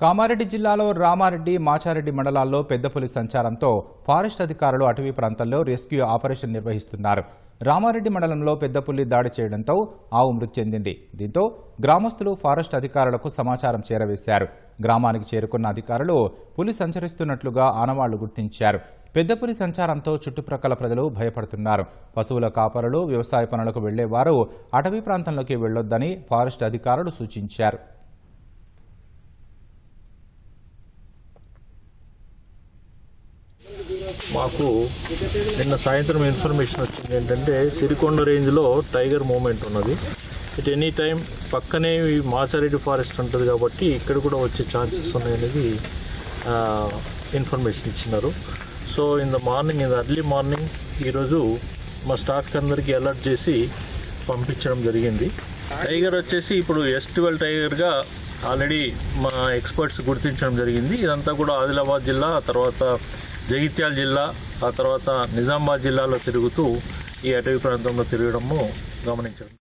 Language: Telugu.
కామారెడ్డి జిల్లాలో రామారెడ్డి, మాచారెడ్డి మండలాల్లో పెద్ద పులి సంచారంతో ఫారెస్ట్ అధికారులు అటవీ ప్రాంతాల్లో రెస్క్యూ ఆపరేషన్ నిర్వహిస్తున్నారు. రామారెడ్డి మండలంలో పెద్ద పులి దాడి చేయడంతో ఆవు మృతి చెందింది. దీంతో గ్రామస్తులు ఫారెస్ట్ అధికారులకు సమాచారం చేరవేశారు. గ్రామానికి చేరుకున్న అధికారులు పులి సంచరిస్తున్నట్లుగా ఆనవాళ్లు గుర్తించారు. పెద్ద పులి సంచారంతో చుట్టుప్రక్కల ప్రజలు భయపడుతున్నారు. పశువుల కాపరులు, వ్యవసాయ పనులకు వెళ్లేవారు అటవీ ప్రాంతంలోకి వెళ్లొద్దని ఫారెస్ట్ అధికారులు సూచించారు. మాకు నిన్న సాయంత్రం ఇన్ఫర్మేషన్ వచ్చింది ఏంటంటే సిరికొండ రేంజ్లో టైగర్ మూవ్మెంట్ ఉన్నది. ఇట్ ఎనీ టైం పక్కనే మాచారెడ్డి ఫారెస్ట్ ఉంటుంది కాబట్టి ఇక్కడ కూడా వచ్చే ఛాన్సెస్ ఉన్నాయనేది ఇన్ఫర్మేషన్ ఇచ్చినారు. So in the early morning ఈరోజు మా స్టాఫ్కి అందరికీ అలర్ట్ చేసి పంపించడం జరిగింది. టైగర్ వచ్చేసి ఇప్పుడు S12 టైగర్గా ఆల్రెడీ మా ఎక్స్పర్ట్స్ గుర్తించడం జరిగింది. ఇదంతా కూడా ఆదిలాబాద్ జిల్లా, తర్వాత జగిత్యాల జిల్లా, ఆ తర్వాత నిజామాబాద్ జిల్లాలో తిరుగుతూ ఈ అటవీ ప్రాంతంలో తిరగడము గమనించారు.